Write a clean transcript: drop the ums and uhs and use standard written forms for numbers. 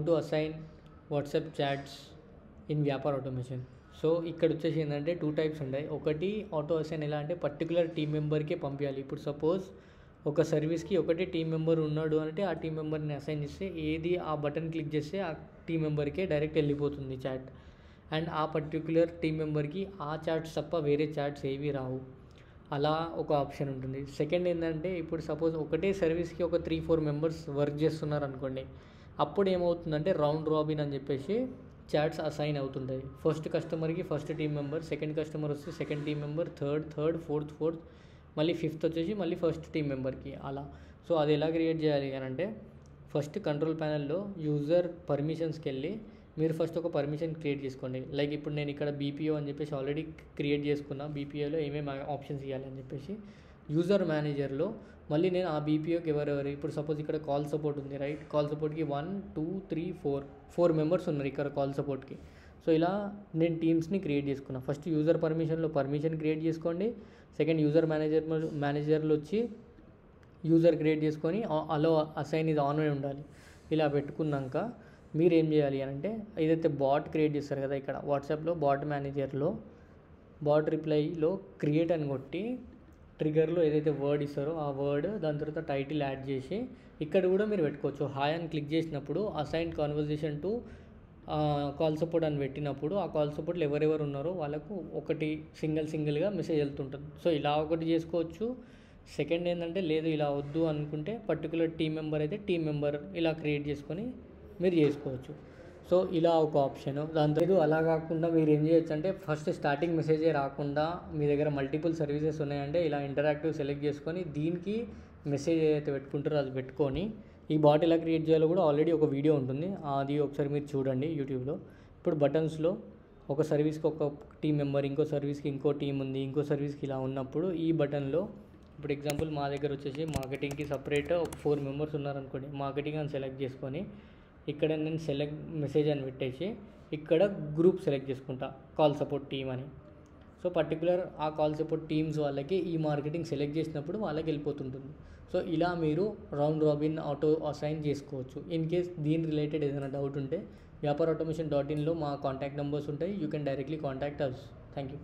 To assign WhatsApp chats in వ్యాపార automation. So ఇక్కడ వచ్చేసి ఏంటంటే 2 టైప్స్ ఉంటాయి. ఒకటి ఆటో అసైన్ ఎలా అంటే పర్టికులర్ టీమ్ మెంబర్కే పంపించాలి. ఇప్పుడు సపోజ్ ఒక సర్వీస్కి ఒకటే టీమ్ మెంబర్ ఉన్నాడు అంటే ఆ టీమ్ మెంబర్ని అసైన్ చేస్తే ఏది ఆ బటన్ క్లిక్ చేస్తే ఆ టీమ్ మెంబర్కే డైరెక్ట్ వెళ్ళిపోతుంది చాట్. అండ్ ఆ పర్టికులర్ టీమ్ మెంబర్కి ఆ చాట్స్ తప్ప వేరే చాట్స్ ఏవి రావు. అలా ఒక ఆప్షన్ ఉంటుంది. సెకండ్ ఏంటంటే ఇప్పుడు సపోజ్ ఒకటే సర్వీస్కి ఒక 3-4 మెంబర్స్ వర్క్ చేస్తున్నారు అనుకోండి. అప్పుడు ఏమవుతుందంటే రౌండ్ రాబిన్ అని చెప్పేసి చాట్స్ అసైన్ అవుతుంటాయి. ఫస్ట్ కస్టమర్కి first team member, second customer వస్తే second team member, third, fourth, మళ్ళీ ఫిఫ్త్ వచ్చేసి మళ్ళీ ఫస్ట్ టీమ్ మెంబర్కి అలా. సో అది ఎలా క్రియేట్ చేయాలి అని అంటే ఫస్ట్ కంట్రోల్ ప్యానెల్లో యూజర్ పర్మిషన్స్కి వెళ్ళి మీరు ఫస్ట్ ఒక పర్మిషన్ క్రియేట్ చేసుకోండి. లైక్ ఇప్పుడు నేను ఇక్కడ బీపీఓ అని చెప్పేసి ఆల్రెడీ క్రియేట్ చేసుకున్నా. బీపీఓలో ఏమేమి ఆప్షన్స్ ఇవ్వాలి అని చెప్పేసి యూజర్ మేనేజర్లో మళ్ళీ నేను ఆ బీపీఓకి ఎవరెవరు ఇప్పుడు సపోజ్ ఇక్కడ కాల్ సపోర్ట్ ఉంది రైట్. కాల్ సపోర్ట్కి 1 2 3 4 మెంబర్స్ ఉన్నారు ఇక్కడ కాల్ సపోర్ట్కి. సో ఇలా నేను టీమ్స్ని క్రియేట్ చేసుకున్నాను. ఫస్ట్ యూజర్ పర్మిషన్లో పర్మిషన్ క్రియేట్ చేసుకోండి. సెకండ్ యూజర్ మేనేజర్లో వచ్చి యూజర్ క్రియేట్ చేసుకొని అలో అసైన్ ఇది ఆన్ అయి ఉండాలి. ఇలా పెట్టుకున్నాక మీరు ఏం చేయాలి అని అంటే ఏదైతే బాట్ క్రియేట్ చేస్తారు కదా ఇక్కడ వాట్సాప్లో బాట్ మేనేజర్లో బాట్ రిప్లైలో క్రియేట్ అని కొట్టి ట్రిగర్లో ఏదైతే వర్డ్ ఇస్తారో ఆ వర్డ్ దాని తర్వాత టైటిల్ యాడ్ చేసి ఇక్కడ కూడా మీరు పెట్టుకోవచ్చు. హాయ్ అని క్లిక్ చేసినప్పుడు assign conversation to call support అని పెట్టినప్పుడు ఆ కాల్ సపోర్ట్లో ఎవరెవరు ఉన్నారో వాళ్ళకు ఒకటి సింగిల్గా మెసేజ్ వెళ్తుంటుంది. సో ఇలా ఒకటి చేసుకోవచ్చు. సెకండ్ ఏంటంటే లేదు ఇలా వద్దు అనుకుంటే పర్టికులర్ టీమ్ మెంబర్ అయితే టీమ్ మెంబర్ ఇలా క్రియేట్ చేసుకొని మీరు చేసుకోవచ్చు. సో ఇలా ఒక ఆప్షన్. దాంతో అలా కాకుండా మీరు ఏం చేయొచ్చు అంటే ఫస్ట్ స్టార్టింగ్ మెసేజే రాకుండా మీ దగ్గర మల్టిపుల్ సర్వీసెస్ ఉన్నాయంటే ఇలా ఇంటరాక్టివ్ సెలెక్ట్ చేసుకొని దీనికి మెసేజ్ ఏదైతే పెట్టుకుంటారో అది పెట్టుకొని ఈ బాట్ ఎలా క్రియేట్ చేయాలో కూడా ఆల్రెడీ ఒక వీడియో ఉంటుంది. అది ఒకసారి మీరు చూడండి యూట్యూబ్లో. ఇప్పుడు బటన్స్లో ఒక సర్వీస్కి ఒక టీమ్ మెంబర్, ఇంకో సర్వీస్కి ఇంకో టీం ఉంది, ఇంకో సర్వీస్కి ఇలా ఉన్నప్పుడు ఈ బటన్లో ఇప్పుడు ఎగ్జాంపుల్ మా దగ్గర వచ్చేసి మార్కెటింగ్కి సపరేట్ ఒక 4 మెంబర్స్ ఉన్నారనుకోండి. మార్కెటింగ్ అని సెలెక్ట్ చేసుకొని ఇక్కడ నేను సెలెక్ట్ మెసేజ్ అని పెట్టేసి ఇక్కడ గ్రూప్ సెలెక్ట్ చేసుకుంటా కాల్ సపోర్ట్ టీమ్ అని. సో పర్టికులర్ ఆ కాల్ సపోర్ట్ టీమ్స్ వాళ్ళకి ఈ మార్కెటింగ్ సెలెక్ట్ చేసినప్పుడు వాళ్ళకి వెళ్ళిపోతుంటుంది. సో ఇలా మీరు రౌండ్ రాబిన్ ఆటో అసైన్ చేసుకోవచ్చు. ఇన్ కేస్ దీని రిలేటెడ్ ఏదైనా డౌట్ ఉంటే వ్యాపార ఆటోమేషన్.inలో మా కాంటాక్ట్ నెంబర్స్ ఉంటాయి. You can directly contact us. Thank you.